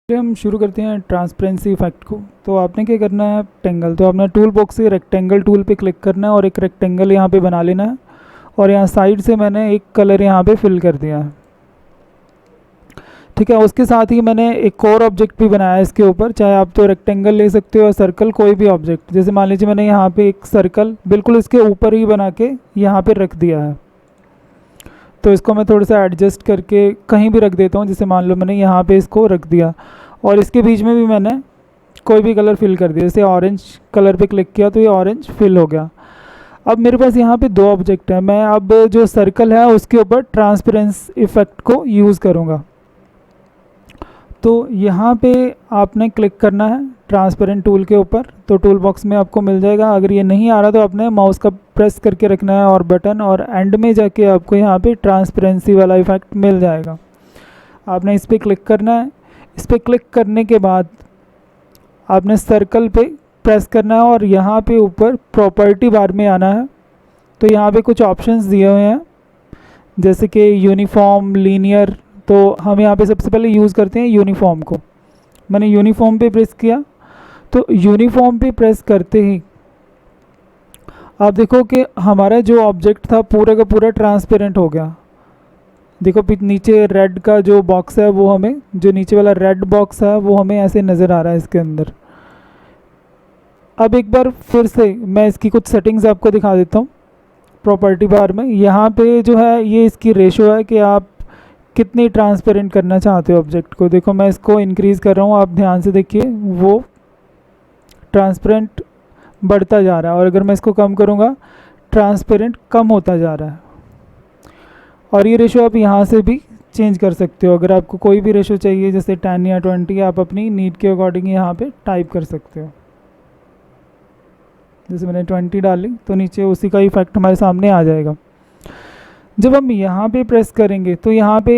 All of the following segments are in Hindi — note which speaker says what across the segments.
Speaker 1: चलिए हम शुरू करते हैं ट्रांसपेरेंसी इफेक्ट को। तो आपने क्या करना है, रेक्टेंगल, तो आपने टूल बॉक्स से रेक्टेंगल टूल पे क्लिक करना है और एक रेक्टेंगल यहाँ पे बना लेना है। और यहाँ साइड से मैंने एक कलर यहाँ पे फिल कर दिया है। ठीक है, उसके साथ ही मैंने एक और ऑब्जेक्ट भी बनाया है इसके ऊपर। चाहे आप तो रेक्टेंगल ले सकते हो या सर्कल, कोई भी ऑब्जेक्ट। जैसे मान लीजिए मैंने यहाँ पे एक सर्कल बिल्कुल इसके ऊपर ही बना के यहाँ पे रख दिया है। तो इसको मैं थोड़ा सा एडजस्ट करके कहीं भी रख देता हूँ। जैसे मान लो मैंने यहाँ पे इसको रख दिया और इसके बीच में भी मैंने कोई भी कलर फिल कर दिया। जैसे ऑरेंज कलर पे क्लिक किया तो ये ऑरेंज फिल हो गया। अब मेरे पास यहाँ पे दो ऑब्जेक्ट हैं। मैं अब जो सर्कल है उसके ऊपर ट्रांसपेरेंस इफेक्ट को यूज़ करूँगा। तो यहाँ पे आपने क्लिक करना है ट्रांसपेरेंट टूल के ऊपर, तो टूल बॉक्स में आपको मिल जाएगा। अगर ये नहीं आ रहा तो आपने माउस का प्रेस करके रखना है और बटन, और एंड में जाके आपको यहाँ पे ट्रांसपेरेंसी वाला इफेक्ट मिल जाएगा। आपने इस पर क्लिक करना है। इस पर क्लिक करने के बाद आपने सर्कल पे प्रेस करना है और यहाँ पे ऊपर प्रॉपर्टी बार में आना है। तो यहाँ पे कुछ ऑप्शंस दिए हुए हैं जैसे कि यूनिफॉर्म, लीनियर। तो हम यहाँ पे सबसे पहले यूज़ करते हैं यूनिफॉर्म को। मैंने यूनिफॉर्म पे प्रेस किया। तो यूनिफॉर्म पे प्रेस करते ही आप देखो कि हमारा जो ऑब्जेक्ट था पूरा का पूरा ट्रांसपेरेंट हो गया। देखो नीचे रेड का जो बॉक्स है वो हमें, जो नीचे वाला रेड बॉक्स है वो हमें ऐसे नज़र आ रहा है इसके अंदर। अब एक बार फिर से मैं इसकी कुछ सेटिंग्स आपको दिखा देता हूँ प्रॉपर्टी बार में। यहाँ पे जो है ये इसकी रेशो है कि आप कितनी ट्रांसपेरेंट करना चाहते हो ऑब्जेक्ट को। देखो मैं इसको इंक्रीज़ कर रहा हूँ, आप ध्यान से देखिए वो ट्रांसपेरेंट बढ़ता जा रहा है। और अगर मैं इसको कम करूँगा ट्रांसपेरेंट कम होता जा रहा है। और ये रेशो आप यहाँ से भी चेंज कर सकते हो। अगर आपको कोई भी रेशो चाहिए जैसे 10 या 20, आप अपनी नीड के अकॉर्डिंग यहाँ पे टाइप कर सकते हो। जैसे मैंने 20 डाली तो नीचे उसी का इफेक्ट हमारे सामने आ जाएगा। जब हम यहाँ पे प्रेस करेंगे तो यहाँ पे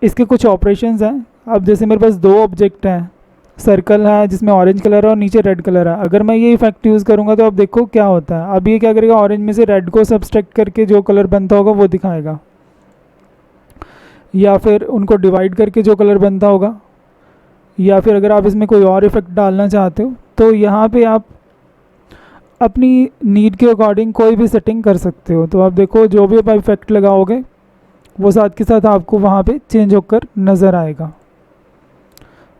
Speaker 1: इसके कुछ ऑपरेशंस हैं। अब जैसे मेरे पास दो ऑब्जेक्ट हैं, सर्कल है जिसमें ऑरेंज कलर है और नीचे रेड कलर है। अगर मैं ये इफेक्ट यूज़ करूँगा तो अब देखो क्या होता है। अब ये क्या करेगा, ऑरेंज में से रेड को सब्सट्रैक्ट करके जो कलर बनता होगा वो दिखाएगा, या फिर उनको डिवाइड करके जो कलर बनता होगा, या फिर अगर आप इसमें कोई और इफेक्ट डालना चाहते हो तो यहाँ पे आप अपनी नीड के अकॉर्डिंग कोई भी सेटिंग कर सकते हो। तो आप देखो जो भी आप इफेक्ट लगाओगे वो साथ के साथ आपको वहाँ पे चेंज होकर नज़र आएगा।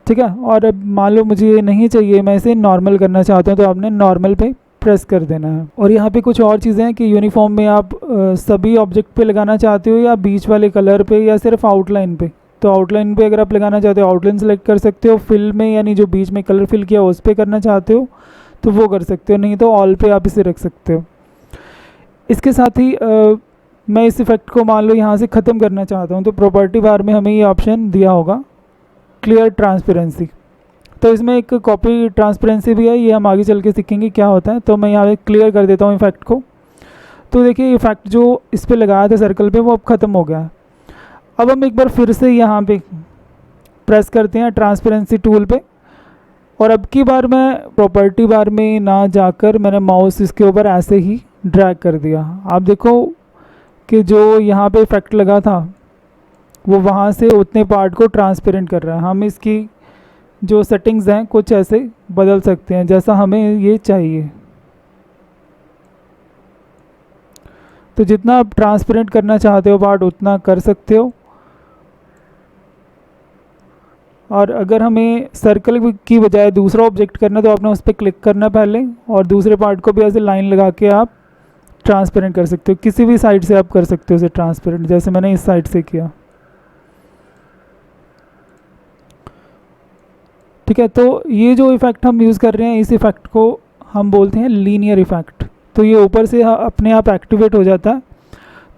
Speaker 1: ठीक है, और अब मान लो मुझे ये नहीं चाहिए, मैं इसे नॉर्मल करना चाहता हूँ, तो आपने नॉर्मल पे प्रेस कर देना है। और यहाँ पे कुछ और चीज़ें हैं कि यूनिफॉर्म में आप सभी ऑब्जेक्ट पे लगाना चाहते हो या बीच वाले कलर पे या सिर्फ आउटलाइन पे। तो आउटलाइन पे अगर आप लगाना चाहते हो आउटलाइन सेलेक्ट कर सकते हो। फिल में यानी जो बीच में कलर फिल किया उस पर करना चाहते हो तो वो कर सकते हो, नहीं तो ऑल पे आप इसे रख सकते हो। इसके साथ ही मैं इस इफेक्ट को मान लो यहाँ से ख़त्म करना चाहता हूँ, तो प्रॉपर्टी बार में हमें ये ऑप्शन दिया होगा क्लियर ट्रांसपेरेंसी। तो इसमें एक कॉपी ट्रांसपेरेंसी भी है, ये हम आगे चल के सीखेंगे क्या होता है। तो मैं यहाँ पे क्लियर कर देता हूँ इफेक्ट को। तो देखिए इफेक्ट जो इस पर लगाया था सर्कल पे वो अब ख़त्म हो गया है। अब हम एक बार फिर से यहाँ पे प्रेस करते हैं ट्रांसपेरेंसी टूल पे, और अब की बार मैं प्रॉपर्टी बार में ना जाकर मैंने माउस इसके ऊपर ऐसे ही ड्रैग कर दिया। आप देखो कि जो यहाँ पे इफेक्ट लगा था वो वहाँ से उतने पार्ट को ट्रांसपेरेंट कर रहा है। हम इसकी जो सेटिंग्स हैं कुछ ऐसे बदल सकते हैं जैसा हमें ये चाहिए। तो जितना आप ट्रांसपेरेंट करना चाहते हो पार्ट उतना कर सकते हो। और अगर हमें सर्कल की बजाय दूसरा ऑब्जेक्ट करना तो आपने उस पर क्लिक करना पहले, और दूसरे पार्ट को भी ऐसे लाइन लगा के आप ट्रांसपेरेंट कर सकते हो। किसी भी साइड से आप कर सकते हो उसे ट्रांसपेरेंट, जैसे मैंने इस साइड से किया। ठीक है, तो ये जो इफ़ेक्ट हम यूज़ कर रहे हैं इस इफ़ेक्ट को हम बोलते हैं लीनियर इफ़ेक्ट। तो ये ऊपर से अपने आप एक्टिवेट हो जाता है।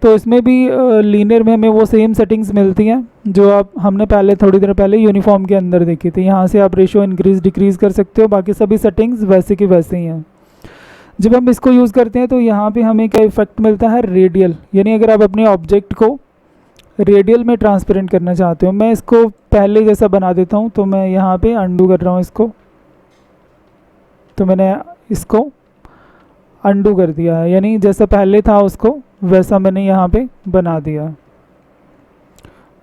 Speaker 1: तो इसमें भी लीनियर में हमें वो सेम सेटिंग्स मिलती हैं जो आप हमने पहले थोड़ी देर पहले यूनिफॉर्म के अंदर देखी थी। यहाँ से आप रेशो इंक्रीज़ डिक्रीज़ कर सकते हो, बाकी सभी सेटिंग्स वैसे की वैसे ही हैं। जब हम इसको यूज़ करते हैं तो यहाँ पे हमें क्या इफ़ेक्ट मिलता है, रेडियल। यानी अगर आप अपने ऑब्जेक्ट को रेडियल में ट्रांसपेरेंट करना चाहते हो, मैं इसको पहले जैसा बना देता हूँ। तो मैं यहाँ पे अंडू कर रहा हूँ इसको, तो मैंने इसको अंडू कर दिया है, यानी जैसा पहले था उसको वैसा मैंने यहाँ पे बना दिया।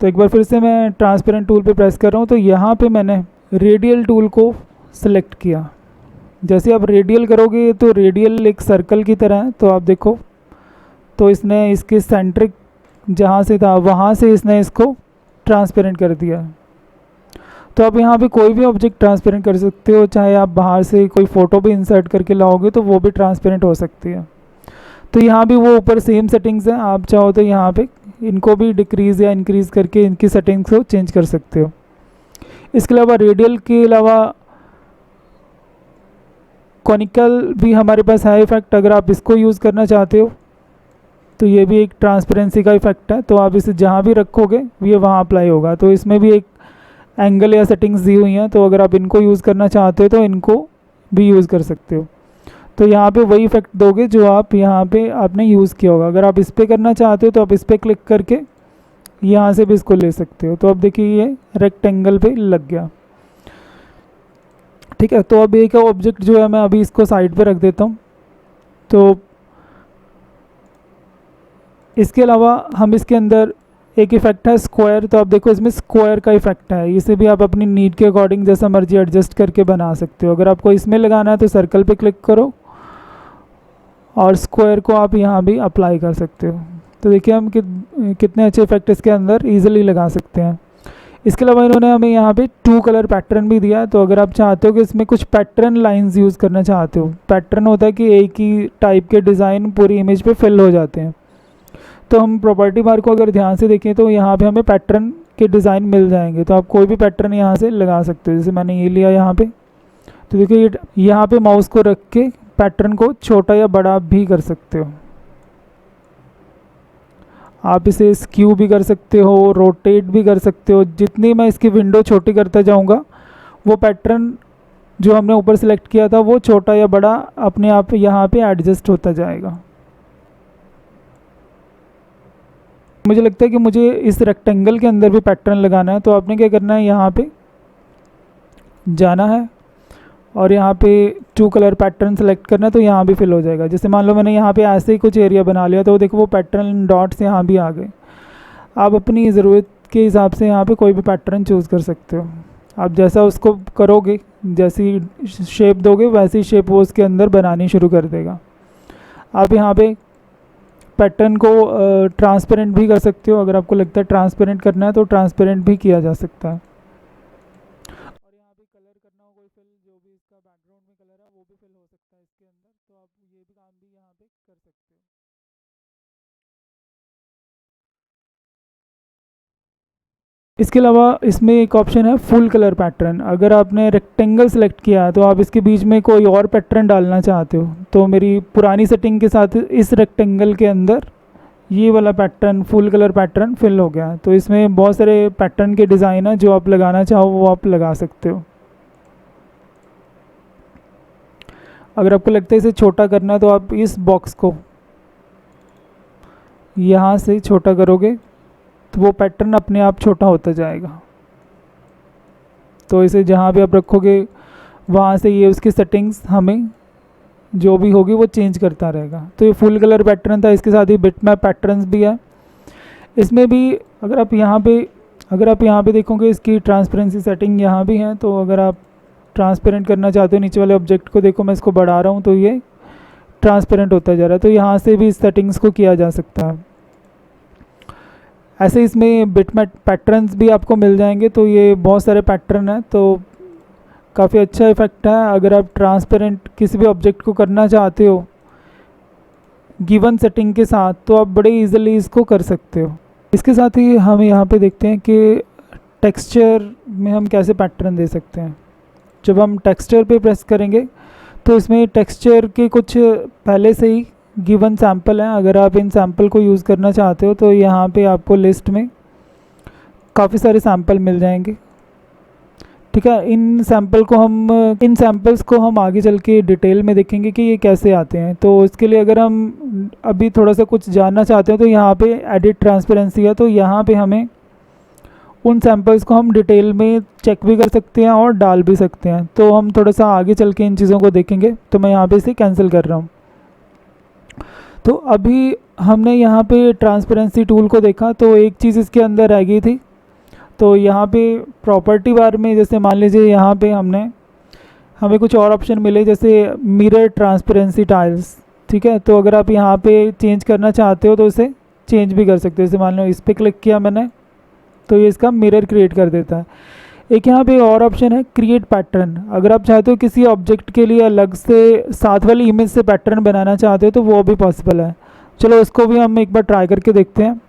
Speaker 1: तो एक बार फिर से मैं ट्रांसपेरेंट टूल पे प्रेस कर रहा हूँ, तो यहाँ पे मैंने रेडियल टूल को सिलेक्ट किया। जैसे आप रेडियल करोगे तो रेडियल एक सर्कल की तरह है, तो आप देखो तो इसने इसके सेंट्रिक जहाँ से था वहाँ से इसने इसको ट्रांसपेरेंट कर दिया। तो आप यहाँ पे कोई भी ऑब्जेक्ट ट्रांसपेरेंट कर सकते हो, चाहे आप बाहर से कोई फ़ोटो भी इंसर्ट करके लाओगे तो वो भी ट्रांसपेरेंट हो सकती है। तो यहाँ भी वो ऊपर सेम सेटिंग्स हैं, आप चाहो तो यहाँ पे इनको भी डिक्रीज़ या इंक्रीज़ करके इनकी सेटिंग्स को चेंज कर सकते हो। इसके अलावा रेडियल के अलावा कॉनिकल भी हमारे पास है इफेक्ट। अगर आप इसको यूज़ करना चाहते हो तो ये भी एक ट्रांसपेरेंसी का इफेक्ट है, तो आप इसे जहाँ भी रखोगे ये वहाँ अप्लाई होगा। तो इसमें भी एक एंगल या सेटिंग्स दी हुई हैं, तो अगर आप इनको यूज़ करना चाहते हो तो इनको भी यूज़ कर सकते हो। तो यहाँ पे वही इफेक्ट दोगे जो आप यहाँ पे आपने यूज़ किया होगा। अगर आप इस पर करना चाहते हो तो आप इस पर क्लिक करके यहाँ से भी इसको ले सकते हो। तो अब देखिए ये रेक्टेंगल पे लग गया। ठीक है, तो अब एक ऑब्जेक्ट जो है मैं अभी इसको साइड पे रख देता हूँ। तो इसके अलावा हम इसके अंदर एक इफेक्ट है स्क्वायर, तो आप देखो इसमें स्क्वायर का इफेक्ट है। इसे भी आप अपनी नीड के अकॉर्डिंग जैसा मर्जी एडजस्ट करके बना सकते हो। अगर आपको इसमें लगाना है तो सर्कल पे क्लिक करो और स्क्वायर को आप यहाँ भी अप्लाई कर सकते हो। तो देखिए हम कितने अच्छे इफेक्ट इसके अंदर ईजिली लगा सकते हैं। इसके अलावा इन्होंने हमें यहाँ पे 2 कलर पैटर्न भी दिया है। तो अगर आप चाहते हो कि इसमें कुछ पैटर्न लाइंस यूज़ करना चाहते हो, पैटर्न होता है कि एक ही टाइप के डिज़ाइन पूरी इमेज पे फिल हो जाते हैं। तो हम प्रॉपर्टी बार को अगर ध्यान से देखें तो यहाँ पे हमें पैटर्न के डिज़ाइन मिल जाएंगे। तो आप कोई भी पैटर्न यहाँ से लगा सकते हो। जैसे मैंने ये लिया यहाँ पे, तो देखिए यहाँ पे माउस को रख के पैटर्न को छोटा या बड़ा भी कर सकते हो। आप इसे स्क्यू भी कर सकते हो, रोटेट भी कर सकते हो। जितनी मैं इसकी विंडो छोटी करता जाऊँगा वो पैटर्न जो हमने ऊपर सेलेक्ट किया था वो छोटा या बड़ा अपने आप यहाँ पे एडजस्ट होता जाएगा। मुझे लगता है कि मुझे इस रेक्टेंगल के अंदर भी पैटर्न लगाना है। तो आपने क्या करना है, यहाँ पे जाना है और यहाँ पे 2 कलर पैटर्न सेलेक्ट करना है, तो यहाँ भी फिल हो जाएगा। जैसे मान लो मैंने यहाँ पे ऐसे ही कुछ एरिया बना लिया, तो देखो वो पैटर्न डॉट्स यहाँ भी आ गए। आप अपनी ज़रूरत के हिसाब से यहाँ पे कोई भी पैटर्न चूज़ कर सकते हो। आप जैसा उसको करोगे, जैसी शेप दोगे वैसी शेप वो उसके अंदर बनानी शुरू कर देगा। आप यहाँ पे पैटर्न को ट्रांसपेरेंट भी कर सकते हो। अगर आपको लगता है ट्रांसपेरेंट करना है तो ट्रांसपेरेंट भी किया जा सकता है। और यहाँ पे कलर करना हो कोई फिल, जो भी इसका बैकग्राउंड में कलर है वो भी फिल हो सकता है इसके अंदर। तो आप ये भी काम भी यहाँ पे कर सकते हो। इसके अलावा इसमें एक ऑप्शन है फुल कलर पैटर्न। अगर आपने रेक्टेंगल सेलेक्ट किया है तो आप इसके बीच में कोई और पैटर्न डालना चाहते हो, तो मेरी पुरानी सेटिंग के साथ इस रेक्टेंगल के अंदर ये वाला pattern full colour pattern fill हो गया। तो इसमें बहुत सारे पैटर्न के डिज़ाइन है, जो आप लगाना चाहो वो आप लगा सकते हो। अगर आपको लगता है इसे छोटा करना है तो आप इस बॉक्स को यहाँ से छोटा करोगे तो वो पैटर्न अपने आप छोटा होता जाएगा। तो इसे जहाँ भी आप रखोगे वहाँ से ये उसकी सेटिंग्स हमें जो भी होगी वो चेंज करता रहेगा। तो ये फुल कलर पैटर्न था, इसके साथ ही बिटमैप पैटर्न्स भी है। इसमें भी अगर आप यहाँ पे देखोगे इसकी ट्रांसपेरेंसी सेटिंग यहाँ भी है। तो अगर आप ट्रांसपेरेंट करना चाहते हो, नीचे वाले ऑब्जेक्ट को देखो, मैं इसको बढ़ा रहा हूँ तो ये ट्रांसपेरेंट होता जा रहा है। तो यहाँ से भी इस सेटिंग्स को किया जा सकता है। ऐसे इसमें बिटमैप पैटर्न्स भी आपको मिल जाएंगे। तो ये बहुत सारे पैटर्न हैं, तो काफ़ी अच्छा इफेक्ट है। अगर आप ट्रांसपेरेंट किसी भी ऑब्जेक्ट को करना चाहते हो गिवन सेटिंग के साथ, तो आप बड़े इजीली इसको कर सकते हो। इसके साथ ही हम यहाँ पे देखते हैं कि टेक्सचर में हम कैसे पैटर्न दे सकते हैं। जब हम टेक्सचर पे प्रेस करेंगे तो इसमें टेक्सचर के कुछ पहले से ही गिवन सैम्पल हैं। अगर आप इन सैम्पल को यूज़ करना चाहते हो तो यहाँ पे आपको लिस्ट में काफ़ी सारे सैम्पल मिल जाएंगे। ठीक है, इन सैम्पल्स को हम आगे चल के डिटेल में देखेंगे कि ये कैसे आते हैं। तो इसके लिए अगर हम अभी थोड़ा सा कुछ जानना चाहते हैं तो यहाँ पे एडिट ट्रांसपेरेंसी है। तो यहाँ पे हमें उन सैम्पल्स को हम डिटेल में चेक भी कर सकते हैं और डाल भी सकते हैं। तो हम थोड़ा सा आगे चल के इन चीज़ों को देखेंगे। तो मैं यहाँ पे इसे कैंसिल कर रहा हूँ। तो अभी हमने यहाँ पे ट्रांसपेरेंसी टूल को देखा, तो एक चीज़ इसके अंदर रह गई थी। तो यहाँ पे प्रॉपर्टी बार में जैसे मान लीजिए यहाँ पे हमें कुछ और ऑप्शन मिले, जैसे मिरर ट्रांसपेरेंसी टाइल्स, ठीक है। तो अगर आप यहाँ पे चेंज करना चाहते हो तो इसे चेंज भी कर सकते हो। जैसे मान लो इस पर क्लिक किया मैंने तो ये इसका मिरर क्रिएट कर देता है। एक यहाँ पे और ऑप्शन है क्रिएट पैटर्न। अगर आप चाहते हो किसी ऑब्जेक्ट के लिए अलग से साथ वाली इमेज से पैटर्न बनाना चाहते हो तो वो भी पॉसिबल है। चलो उसको भी हम एक बार ट्राई करके देखते हैं।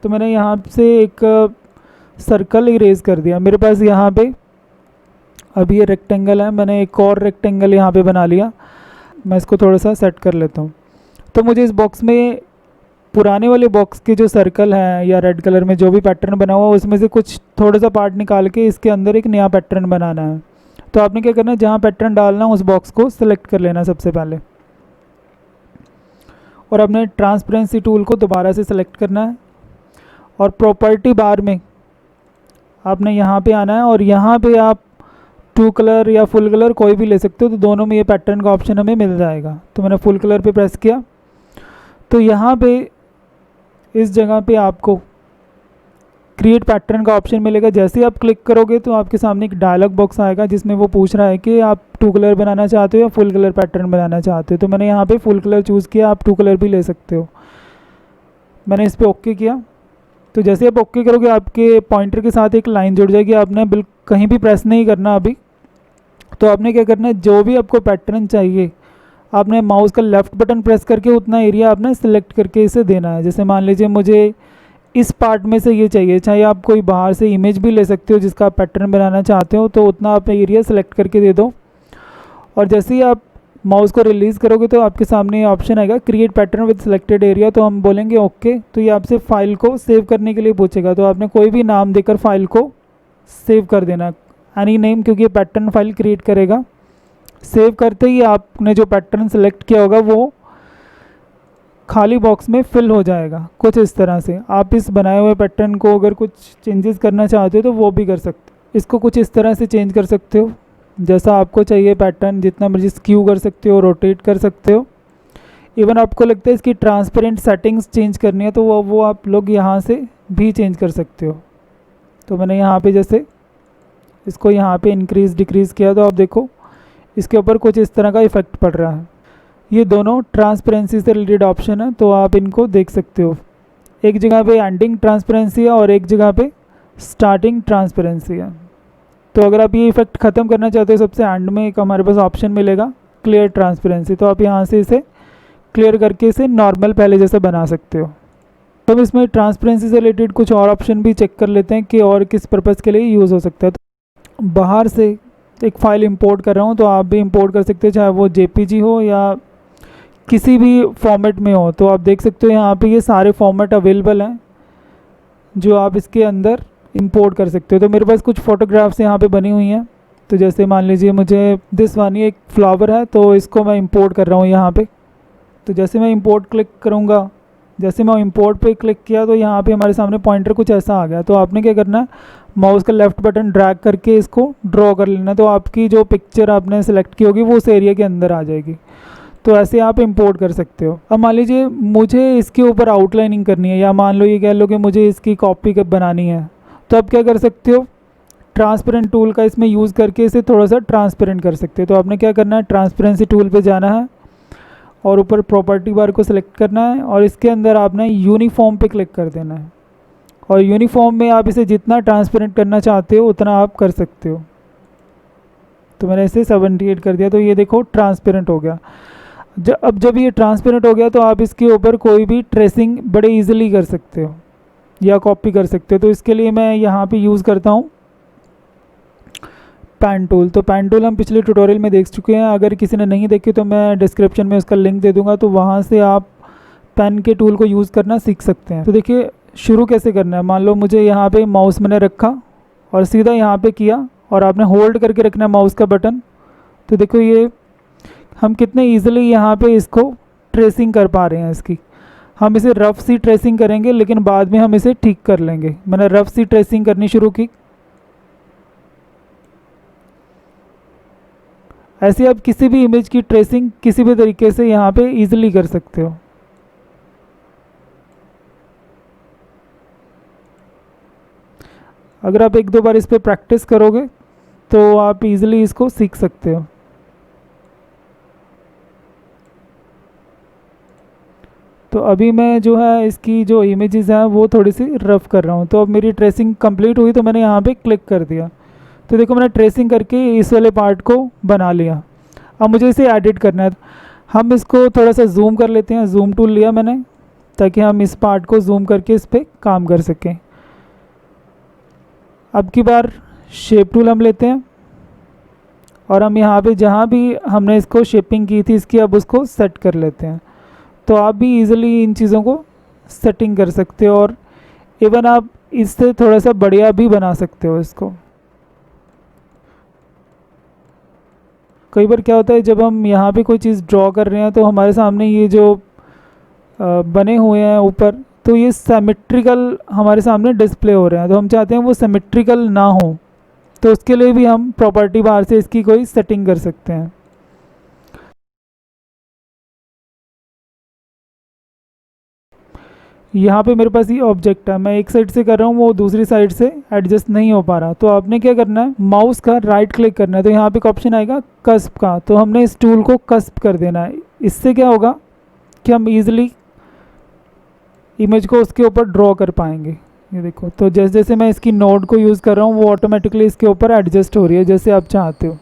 Speaker 1: तो मैंने यहाँ से एक सर्कल इरेज कर दिया। मेरे पास यहाँ पे अभी ये रेक्टेंगल है, मैंने एक और रेक्टेंगल यहाँ पे बना लिया। मैं इसको थोड़ा सा सेट कर लेता हूँ। तो मुझे इस बॉक्स में पुराने वाले बॉक्स के जो सर्कल हैं या रेड कलर में जो भी पैटर्न बना हुआ है उसमें से कुछ थोड़ा सा पार्ट निकाल के इसके अंदर एक नया पैटर्न बनाना है। तो आपने क्या करना है, जहाँ पैटर्न डालना है उस बॉक्स को सिलेक्ट कर लेना सबसे पहले, और अपने ट्रांसपेरेंसी टूल को दोबारा से सिलेक्ट करना है, और प्रॉपर्टी बार में आपने यहाँ पे आना है, और यहाँ पे आप टू कलर या फुल कलर कोई भी ले सकते हो। तो दोनों में ये पैटर्न का ऑप्शन हमें मिल जाएगा। तो मैंने फुल कलर पे प्रेस किया तो यहाँ पे इस जगह पे आपको क्रिएट पैटर्न का ऑप्शन मिलेगा। जैसे ही आप क्लिक करोगे तो आपके सामने एक डायलॉग बॉक्स आएगा जिसमें वो पूछ रहा है कि आप टू कलर बनाना चाहते हो या फुल कलर पैटर्न बनाना चाहते हो। तो मैंने यहाँ पे फुल कलर चूज़ किया, आप टू कलर भी ले सकते हो। मैंने इस पर ओके किया। तो जैसे आप ओके करोगे आपके पॉइंटर के साथ एक लाइन जुड़ जाएगी। आपने बिल्कुल कहीं भी प्रेस नहीं करना अभी। तो आपने क्या करना है, जो भी आपको पैटर्न चाहिए आपने माउस का लेफ़्ट बटन प्रेस करके उतना एरिया आपने सेलेक्ट करके इसे देना है। जैसे मान लीजिए मुझे इस पार्ट में से ये चाहिए, चाहे आप कोई बाहर से इमेज भी ले सकते हो जिसका आप पैटर्न बनाना चाहते हो, तो उतना आप एरिया सेलेक्ट करके दे दो। और जैसे ही आप माउस को रिलीज़ करोगे तो आपके सामने ऑप्शन आएगा create pattern with selected area. तो हम बोलेंगे ओके। तो ये आपसे फाइल को सेव करने के लिए पूछेगा। तो आपने कोई भी नाम देकर फाइल को सेव कर देना, एनी नेम, क्योंकि ये पैटर्न फाइल क्रिएट करेगा। सेव करते ही आपने जो पैटर्न सेलेक्ट किया होगा वो खाली बॉक्स में फिल हो जाएगा कुछ इस तरह से। आप इस बनाए हुए पैटर्न को अगर कुछ चेंजेस करना चाहते हो तो वो भी कर सकते हो। इसको कुछ इस तरह से चेंज कर सकते हो जैसा आपको चाहिए पैटर्न, जितना मर्जी स्क्यू कर सकते हो, रोटेट कर सकते हो। इवन आपको लगता है इसकी ट्रांसपेरेंट सेटिंग्स चेंज करनी है तो वो आप लोग यहाँ से भी चेंज कर सकते हो। तो मैंने यहाँ पे जैसे इसको यहाँ पे इंक्रीज़ डिक्रीज़ किया तो आप देखो इसके ऊपर कुछ इस तरह का इफ़ेक्ट पड़ रहा है। ये दोनों ट्रांसपेरेंसी से रिलेटेड ऑप्शन है, तो आप इनको देख सकते हो। एक जगह पे एंडिंग ट्रांसपेरेंसी है और एक जगह पे स्टार्टिंग ट्रांसपेरेंसी है। तो अगर आप ये इफ़ेक्ट ख़त्म करना चाहते हो, सबसे एंड में एक हमारे पास ऑप्शन मिलेगा क्लियर ट्रांसपेरेंसी। तो आप यहाँ से इसे क्लियर करके इसे नॉर्मल पहले जैसे बना सकते हो। तो हम इसमें ट्रांसपेरेंसी से रिलेटेड कुछ और ऑप्शन भी चेक कर लेते हैं कि और किस पर्पज़ के लिए यूज़ हो सकता है। तो बाहर से एक फ़ाइल इंपोर्ट कर रहा हूँ तो आप भी इंपोर्ट कर सकते हो, चाहे वो जेपीजी हो या किसी भी फॉर्मेट में हो। तो आप देख सकते हो यहाँ पे ये सारे फॉर्मेट अवेलेबल हैं जो आप इसके अंदर इंपोर्ट कर सकते हो। तो मेरे पास कुछ फ़ोटोग्राफ्स यहाँ पे बनी हुई हैं। तो जैसे मान लीजिए मुझे दिस वानी एक फ्लावर है तो इसको मैं इंपोर्ट कर रहा हूँ यहाँ पे। तो जैसे मैं इंपोर्ट क्लिक करूँगा, जैसे मैं इंपोर्ट पे क्लिक किया तो यहाँ पे हमारे सामने पॉइंटर कुछ ऐसा आ गया। तो आपने क्या करना है, माउस का लेफ़्ट बटन ड्रैग करके इसको ड्रॉ कर लेना। तो आपकी जो पिक्चर आपने सेलेक्ट की होगी वो उस एरिया के अंदर आ जाएगी। तो ऐसे आप इंपोर्ट कर सकते हो। अब मान लीजिए मुझे इसके ऊपर आउटलाइनिंग करनी है, या मान लो ये कह लो कि मुझे इसकी कॉपी कब बनानी है, तो आप क्या कर सकते हो, ट्रांसपेरेंट टूल का इसमें यूज़ करके इसे थोड़ा सा ट्रांसपेरेंट कर सकते हो। तो आपने क्या करना है, ट्रांसपेरेंसी टूल पे जाना है और ऊपर प्रॉपर्टी बार को सिलेक्ट करना है और इसके अंदर आपने यूनिफॉर्म पे क्लिक कर देना है। और यूनिफॉर्म में आप इसे जितना ट्रांसपेरेंट करना चाहते हो उतना आप कर सकते हो। तो मैंने इसे 78 कर दिया। तो ये देखो ट्रांसपेरेंट हो गया। अब जब ये ट्रांसपेरेंट हो गया तो आप इसके ऊपर कोई भी ट्रेसिंग बड़े इजीली कर सकते हो या कॉपी कर सकते हो। तो इसके लिए मैं यहाँ पे यूज़ करता हूँ पेन टूल। तो पेन टूल हम पिछले ट्यूटोरियल में देख चुके हैं। अगर किसी ने नहीं देखी तो मैं डिस्क्रिप्शन में उसका लिंक दे दूँगा, तो वहाँ से आप पेन के टूल को यूज़ करना सीख सकते हैं। तो देखिए शुरू कैसे करना है। मान लो मुझे यहाँ पे माउस मैंने रखा और सीधा यहाँ पे किया और आपने होल्ड करके रखना है माउस का बटन। तो देखो ये हम कितने ईजिली यहाँ पे इसको ट्रेसिंग कर पा रहे हैं इसकी। हम इसे रफ सी ट्रेसिंग करेंगे लेकिन बाद में हम इसे ठीक कर लेंगे। मैंने रफ सी ट्रेसिंग करनी शुरू की। ऐसे आप किसी भी इमेज की ट्रेसिंग किसी भी तरीके से यहाँ पे इजीली कर सकते हो। अगर आप एक दो बार इस पर प्रैक्टिस करोगे तो आप इजीली इसको सीख सकते हो। तो अभी मैं जो है इसकी जो इमेजेस हैं वो थोड़ी सी रफ कर रहा हूँ। तो अब मेरी ट्रेसिंग कंप्लीट हुई तो मैंने यहाँ पे क्लिक कर दिया। तो देखो मैंने ट्रेसिंग करके इस वाले पार्ट को बना लिया। अब मुझे इसे एडिट करना है। हम इसको थोड़ा सा जूम कर लेते हैं। जूम टूल लिया मैंने ताकि हम इस पार्ट को जूम करके इस पर काम कर सकें। अब की बार शेप टूल हम लेते हैं और हम यहाँ पे जहाँ भी हमने इसको शेपिंग की थी इसकी अब उसको सेट कर लेते हैं। तो आप भी इजीली इन चीज़ों को सेटिंग कर सकते हो और इवन आप इससे थोड़ा सा बढ़िया भी बना सकते हो इसको। कई बार क्या होता है जब हम यहाँ पे कोई चीज़ ड्रॉ कर रहे हैं तो हमारे सामने ये जो बने हुए हैं ऊपर तो ये सिमेट्रिकल हमारे सामने डिस्प्ले हो रहे हैं। तो हम चाहते हैं वो सिमेट्रिकल ना हो, तो उसके लिए भी हम प्रॉपर्टी बार से इसकी कोई सेटिंग कर सकते हैं। यहाँ पे मेरे पास ये ऑब्जेक्ट है, मैं एक साइड से कर रहा हूँ, वो दूसरी साइड से एडजस्ट नहीं हो पा रहा। तो आपने क्या करना है, माउस का राइट क्लिक करना है। तो यहाँ पे एक ऑप्शन आएगा कस्प का, तो हमने इस टूल को कस्प कर देना है। इससे क्या होगा कि हम इजीली इमेज को उसके ऊपर ड्रॉ कर पाएंगे। ये देखो, तो जैसे जैसे मैं इसकी नोड को यूज़ कर रहा हूँ वो ऑटोमेटिकली इसके ऊपर एडजस्ट हो रही है जैसे आप चाहते हो।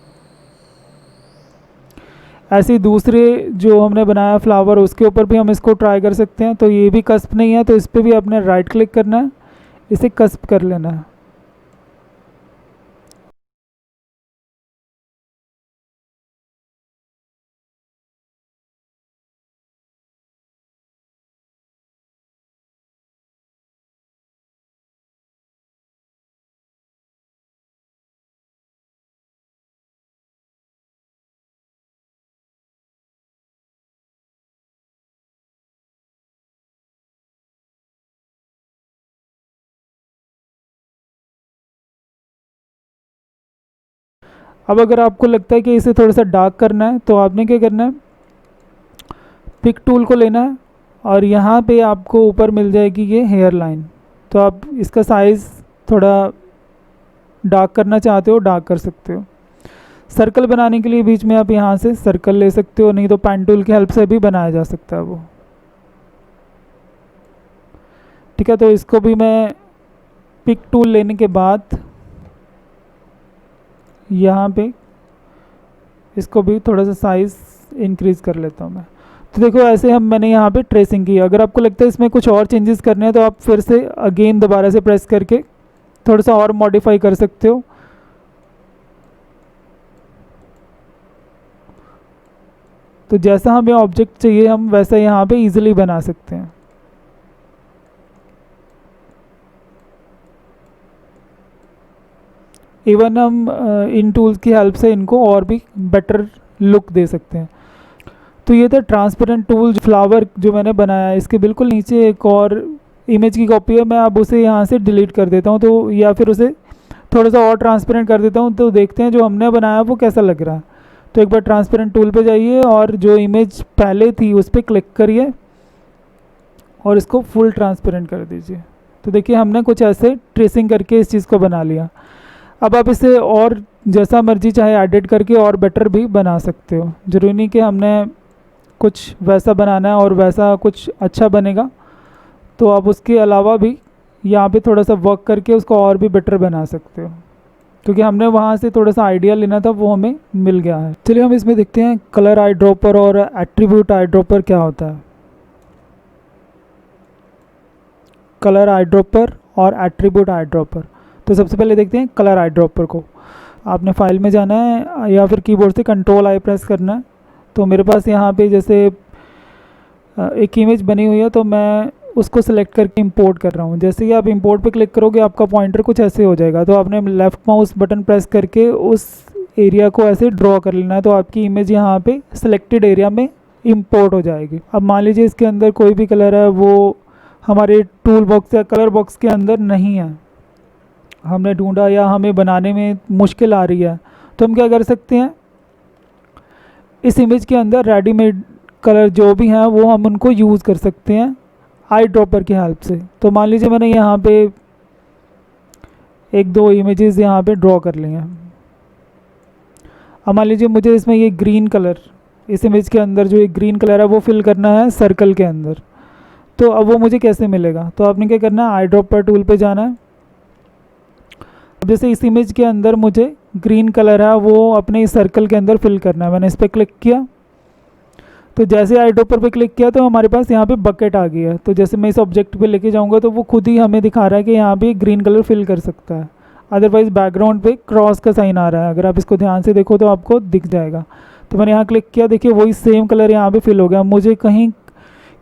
Speaker 1: ऐसे ही दूसरे जो हमने बनाया फ्लावर उसके ऊपर भी हम इसको ट्राई कर सकते हैं। तो ये भी कस्प नहीं है तो इस पर भी आपने राइट क्लिक करना है, इसे कस्प कर लेना है। अब अगर आपको लगता है कि इसे थोड़ा सा डार्क करना है तो आपने क्या करना है, पिक टूल को लेना है और यहाँ पे आपको ऊपर मिल जाएगी ये हेयर लाइन। तो आप इसका साइज़ थोड़ा डार्क करना चाहते हो डार्क कर सकते हो। सर्कल बनाने के लिए बीच में आप यहाँ से सर्कल ले सकते हो, नहीं तो पेन टूल की हेल्प से भी बनाया जा सकता है वो। ठीक है, तो इसको भी मैं पिक टूल लेने के बाद यहाँ पे इसको भी थोड़ा सा साइज़ इंक्रीज़ कर लेता हूँ मैं। तो देखो ऐसे मैंने यहाँ पे ट्रेसिंग की। अगर आपको लगता है इसमें कुछ और चेंजेस करने हैं तो आप फिर से अगेन दोबारा से प्रेस करके थोड़ा सा और मॉडिफाई कर सकते हो। तो जैसा हमें ऑब्जेक्ट चाहिए हम वैसा यहाँ पे इजीली बना सकते हैं। इवन हम इन टूल्स की हेल्प से इनको और भी बेटर लुक दे सकते हैं। तो ये था ट्रांसपेरेंट टूल फ्लावर जो मैंने बनाया है। इसके बिल्कुल नीचे एक और इमेज की कॉपी है, मैं अब उसे यहाँ से डिलीट कर देता हूँ तो या फिर उसे थोड़ा सा और ट्रांसपेरेंट कर देता हूँ। तो देखते हैं जो हमने बनाया वो कैसा लग रहा है। तो एक बार ट्रांसपेरेंट टूल पे जाइए और जो इमेज पहले थी उस पर क्लिक करिए और इसको फुल ट्रांसपेरेंट कर दीजिए। तो देखिए हमने कुछ ऐसे ट्रेसिंग करके इस चीज़ को बना लिया। अब आप इसे और जैसा मर्जी चाहे एडिट करके और बेटर भी बना सकते हो। ज़रूरी नहीं कि हमने कुछ वैसा बनाना है और वैसा कुछ अच्छा बनेगा। तो आप उसके अलावा भी यहाँ पे थोड़ा सा वर्क करके उसको और भी बेटर बना सकते हो, क्योंकि हमने वहाँ से थोड़ा सा आइडिया लेना था वो हमें मिल गया है। चलिए हम इसमें देखते हैं कलर आई ड्रॉपर और एट्रीब्यूट आई ड्रॉपर क्या होता है। कलर आई ड्रॉपर और एट्रीब्यूट आई ड्रॉपर। तो सबसे पहले देखते हैं कलर आई ड्रॉपर को। आपने फाइल में जाना है या फिर कीबोर्ड से कंट्रोल आई प्रेस करना है। तो मेरे पास यहाँ पे जैसे एक इमेज बनी हुई है तो मैं उसको सिलेक्ट करके इंपोर्ट कर रहा हूँ। जैसे ही आप इंपोर्ट पे क्लिक करोगे आपका पॉइंटर कुछ ऐसे हो जाएगा। तो आपने लेफ़्ट माउस बटन प्रेस करके उस एरिया को ऐसे ड्रॉ कर लेना है। तो आपकी इमेज यहाँ पे सिलेक्टेड एरिया में इंपोर्ट हो जाएगी। अब मान लीजिए इसके अंदर कोई भी कलर है वो हमारे टूल बॉक्स या कलर बॉक्स के अंदर नहीं है, हमने ढूंढा या हमें बनाने में मुश्किल आ रही है, तो हम क्या कर सकते हैं, इस इमेज के अंदर रेडीमेड कलर जो भी हैं वो हम उनको यूज़ कर सकते हैं आई ड्रॉपर की हेल्प से। तो मान लीजिए मैंने यहाँ पे एक दो इमेजेस यहाँ पे ड्रॉ कर लिए हैं। अब मान लीजिए मुझे इसमें ये ग्रीन कलर, इस इमेज के अंदर जो एक ग्रीन कलर है वो फिल करना है सर्कल के अंदर। तो अब वो मुझे कैसे मिलेगा? तो आपने क्या करना है, आई ड्रॉप पर टूल पे जाना है। अब जैसे इस इमेज के अंदर मुझे ग्रीन कलर है वो अपने इस सर्कल के अंदर फिल करना है। मैंने इस पर क्लिक किया, तो जैसे आई ड्रॉपर पे क्लिक किया तो हमारे पास यहाँ पे बकेट आ गया। तो जैसे मैं इस ऑब्जेक्ट पे लेके जाऊँगा तो वो खुद ही हमें दिखा रहा है कि यहाँ पे ग्रीन कलर फिल कर सकता है। अदरवाइज़ बैकग्राउंड पे क्रॉस का साइन आ रहा है, अगर आप इसको ध्यान से देखो तो आपको दिख जाएगा। तो मैंने यहाँ क्लिक किया, देखिए वही सेम कलर यहाँ पे फिल हो गया। मुझे कहीं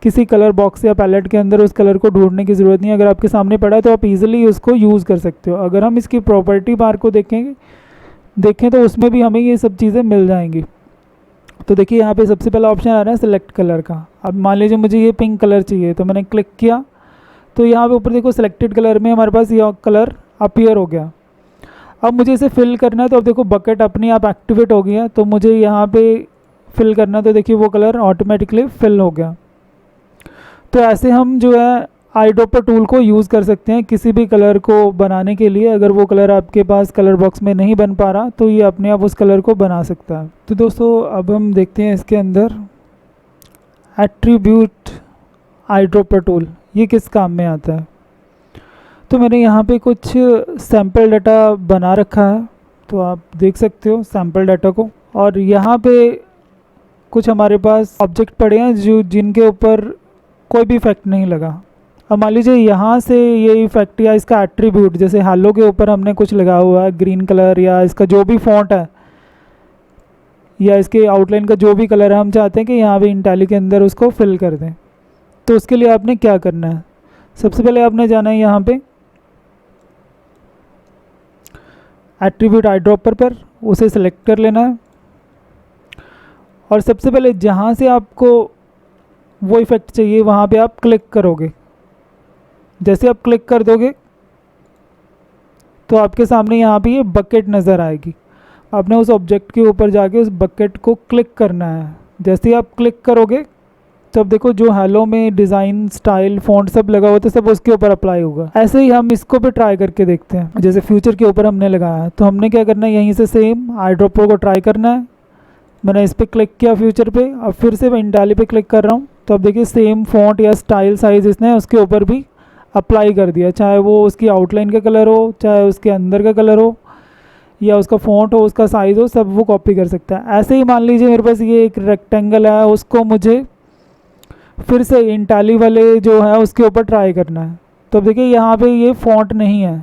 Speaker 1: किसी कलर बॉक्स या पैलेट के अंदर उस कलर को ढूंढने की ज़रूरत नहीं है। अगर आपके सामने पड़ा है तो आप इजीली उसको यूज़ कर सकते हो। अगर हम इसकी प्रॉपर्टी बार को देखें तो उसमें भी हमें ये सब चीज़ें मिल जाएंगी। तो देखिए यहाँ पे सबसे पहला ऑप्शन आ रहा है सिलेक्ट कलर का। अब मान लीजिए मुझे ये पिंक कलर चाहिए, तो मैंने क्लिक किया, तो यहाँ पे ऊपर देखो सिलेक्टेड कलर में हमारे पास ये कलर अपीयर हो गया। अब मुझे इसे फिल करना है, तो अब देखो बकेट अपने आप एक्टिवेट हो गया। तो मुझे यहाँ पे फिल करना है, तो देखिए वो कलर ऑटोमेटिकली फिल हो गया। तो ऐसे हम जो है आई ड्रॉपर टूल को यूज़ कर सकते हैं किसी भी कलर को बनाने के लिए। अगर वो कलर आपके पास कलर बॉक्स में नहीं बन पा रहा तो ये अपने आप उस कलर को बना सकता है। तो दोस्तों अब हम देखते हैं इसके अंदर एट्रीब्यूट आई ड्रॉपर टूल, ये किस काम में आता है। तो मैंने यहाँ पे कुछ सैम्पल डाटा बना रखा है, तो आप देख सकते हो सैम्पल डाटा को। और यहाँ पे कुछ हमारे पास ऑब्जेक्ट पड़े हैं जो जिनके ऊपर कोई भी इफेक्ट नहीं लगा। अब मान लीजिए यहाँ से ये इफेक्ट या इसका एट्रीब्यूट, जैसे हेलो के ऊपर हमने कुछ लगा हुआ है ग्रीन कलर, या इसका जो भी फॉन्ट है या इसके आउटलाइन का जो भी कलर है, हम चाहते हैं कि यहाँ पे इंटैली के अंदर उसको फिल कर दें। तो उसके लिए आपने क्या करना है, सबसे पहले आपने जाना है यहाँ पे एट्रीब्यूट आई ड्रॉपर पर, उसे सिलेक्ट कर लेना है। और सबसे पहले जहाँ से आपको वो इफेक्ट चाहिए वहाँ पे आप क्लिक करोगे। जैसे आप क्लिक कर दोगे तो आपके सामने यहाँ पे ये बकेट नज़र आएगी। आपने उस ऑब्जेक्ट के ऊपर जाके उस बकेट को क्लिक करना है। जैसे ही आप क्लिक करोगे तो अब देखो जो हेलो में डिज़ाइन, स्टाइल, फॉन्ट सब लगा हुआ था सब उसके ऊपर अप्लाई होगा। ऐसे ही हम इसको भी ट्राई करके देखते हैं। जैसे फ्यूचर के ऊपर हमने लगाया है, तो हमने क्या करना है, यहीं से सेम आई ड्रॉपर को ट्राई करना है। मैंने इस पर क्लिक किया फ्यूचर पे, अब फिर से मैं इंटैली पे क्लिक कर रहा हूँ। तो अब देखिए सेम फॉन्ट या स्टाइल साइज़ इसने उसके ऊपर भी अप्लाई कर दिया, चाहे वो उसकी आउटलाइन का कलर हो, चाहे उसके अंदर का कलर हो, या उसका फॉन्ट हो, उसका साइज़ हो, सब वो कॉपी कर सकता है। ऐसे ही मान लीजिए मेरे पास ये एक रेक्टेंगल है, उसको मुझे फिर से इंटैली वाले जो है उसके ऊपर ट्राई करना है। तो अब देखिए यहाँ पे ये फॉन्ट नहीं है,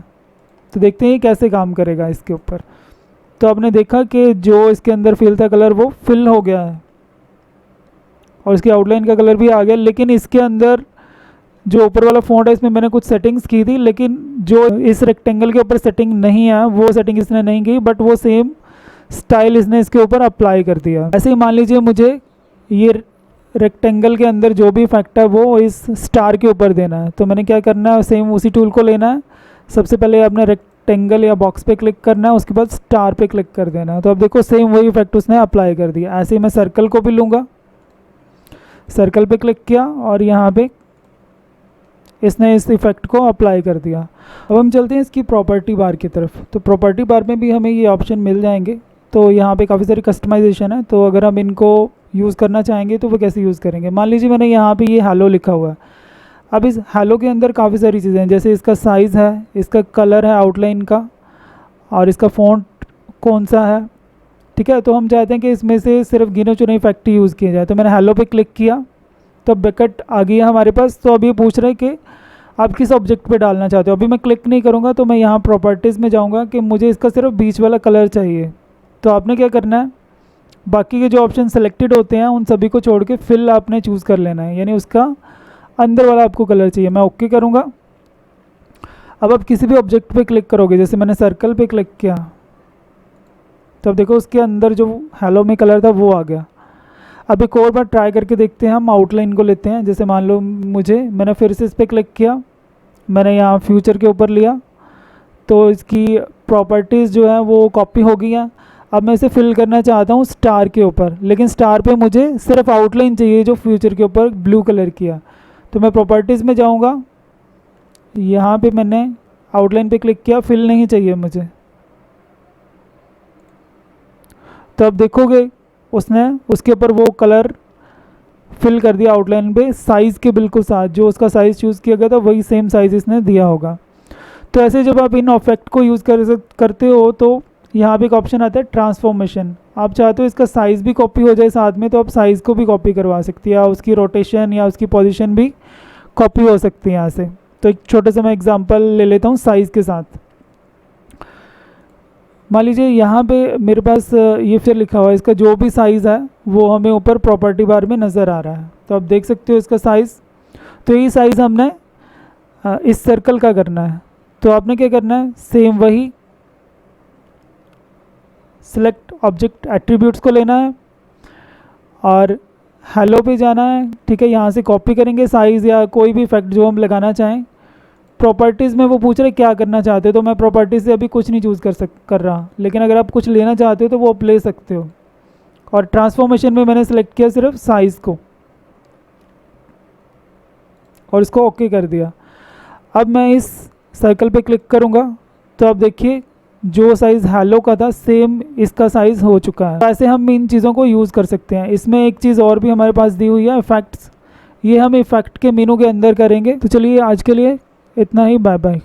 Speaker 1: तो देखते हैं कैसे काम करेगा इसके ऊपर। तो आपने देखा कि जो इसके अंदर फिल था कलर वो फिल हो गया है और इसकी आउटलाइन का कलर भी आ गया। लेकिन इसके अंदर जो ऊपर वाला फॉन्ट है इसमें मैंने कुछ सेटिंग्स की थी, लेकिन जो इस रेक्टेंगल के ऊपर सेटिंग नहीं है वो सेटिंग इसने नहीं की, बट वो सेम स्टाइल इसने इसके ऊपर अप्लाई कर दिया। ऐसे ही मान लीजिए मुझे ये रेक्टेंगल के अंदर जो भी इफेक्ट है वो इस स्टार के ऊपर देना है। तो मैंने क्या करना है, सेम उसी टूल को लेना है। सबसे पहले आपने रेक्टेंगल या बॉक्स पे क्लिक करना है, उसके बाद स्टार पे क्लिक कर देना है। तो अब देखो सेम वही इफेक्ट उसने अप्लाई कर दिया। ऐसे ही मैं सर्कल को भी लूँगा, सर्कल पे क्लिक किया और यहाँ पे इसने इस इफेक्ट को अप्लाई कर दिया। अब हम चलते हैं इसकी प्रॉपर्टी बार की तरफ। तो प्रॉपर्टी बार में भी हमें ये ऑप्शन मिल जाएंगे। तो यहाँ पे काफ़ी सारी कस्टमाइजेशन है, तो अगर हम इनको यूज़ करना चाहेंगे तो वो कैसे यूज़ करेंगे। मान लीजिए मैंने यहाँ पे ये हेलो लिखा हुआ है। अब इस हेलो के अंदर काफ़ी सारी चीज़ें हैं, जैसे इसका साइज़ है, इसका कलर है आउटलाइन का, और इसका फ़ॉन्ट कौन सा है, ठीक है। तो हम चाहते हैं कि इसमें से सिर्फ गिने चुने इफेक्ट ही यूज़ किए जाए। तो मैंने हेलो पे क्लिक किया, तो बकेट आ गया हमारे पास। तो अब ये पूछ रहे हैं कि आप किस ऑब्जेक्ट पे डालना चाहते हो। अभी मैं क्लिक नहीं करूँगा, तो मैं यहाँ प्रॉपर्टीज़ में जाऊँगा कि मुझे इसका सिर्फ बीच वाला कलर चाहिए। तो आपने क्या करना है, बाकी के जो ऑप्शन सेलेक्टेड होते हैं उन सभी को छोड़ के फिल आपने चूज़ कर लेना है, यानी उसका अंदर वाला आपको कलर चाहिए। मैं ओके करूँगा। अब आप किसी भी ऑब्जेक्ट पे क्लिक करोगे, जैसे मैंने सर्कल पे क्लिक किया, तो अब देखो उसके अंदर जो हेलो में कलर था वो आ गया। अब एक और बार ट्राई करके देखते हैं, हम आउटलाइन को लेते हैं। जैसे मान लो मैंने फिर से इस पर क्लिक किया, मैंने यहाँ फ्यूचर के ऊपर लिया, तो इसकी प्रॉपर्टीज़ जो है वो कॉपी हो गई हैं। अब मैं इसे फिल करना चाहता हूँ स्टार के ऊपर, लेकिन स्टार पे मुझे सिर्फ आउटलाइन चाहिए जो फ्यूचर के ऊपर ब्लू कलर किया। तो मैं प्रॉपर्टीज़ में जाऊँगा, यहाँ पे मैंने आउटलाइन पे क्लिक किया, फिल नहीं चाहिए मुझे, तो अब देखोगे उसने उसके ऊपर वो कलर फिल कर दिया आउटलाइन पे साइज़ के बिल्कुल साथ, जो उसका साइज़ चूज़ किया गया था वही सेम साइज़ इसने दिया होगा। तो ऐसे जब आप इन इफेक्ट को यूज़ करते हो तो यहाँ पे एक ऑप्शन आता है ट्रांसफॉर्मेशन। आप चाहते हो इसका साइज़ भी कॉपी हो जाए साथ में, तो आप साइज़ को भी कॉपी करवा सकती है, या उसकी रोटेशन या उसकी पोजीशन भी कॉपी हो सकती है यहाँ से। तो एक छोटा सा मैं एग्जांपल ले लेता हूँ साइज़ के साथ। मान लीजिए यहाँ पे मेरे पास ये फिर लिखा हुआ है, इसका जो भी साइज़ है वो हमें ऊपर प्रॉपर्टी बार में नज़र आ रहा है, तो आप देख सकते हो इसका साइज़। तो ये साइज़ हमने इस सर्कल का करना है, तो आपने क्या करना है, सेम वही सिलेक्ट ऑब्जेक्ट एट्रीब्यूट्स को लेना है और हेलो पे जाना है, ठीक है। यहाँ से कॉपी करेंगे साइज़ या कोई भी इफेक्ट जो हम लगाना चाहें। प्रॉपर्टीज़ में वो पूछ रहे क्या करना चाहते हो, तो मैं प्रॉपर्टीज़ से अभी कुछ नहीं चूज़ कर रहा, लेकिन अगर आप कुछ लेना चाहते हो तो वो आप ले सकते हो। और ट्रांसफॉर्मेशन में मैंने सेलेक्ट किया सिर्फ साइज़ को और इसको ओके कर दिया। अब मैं इस सर्कल पे क्लिक करूँगा तो अब देखिए जो साइज़ हेलो का था सेम इसका साइज़ हो चुका है। ऐसे हम इन चीज़ों को यूज़ कर सकते हैं। इसमें एक चीज़ और भी हमारे पास दी हुई है इफ़ेक्ट्स, ये हम इफ़ेक्ट के मेनू के अंदर करेंगे। तो चलिए आज के लिए इतना ही, बाय बाय।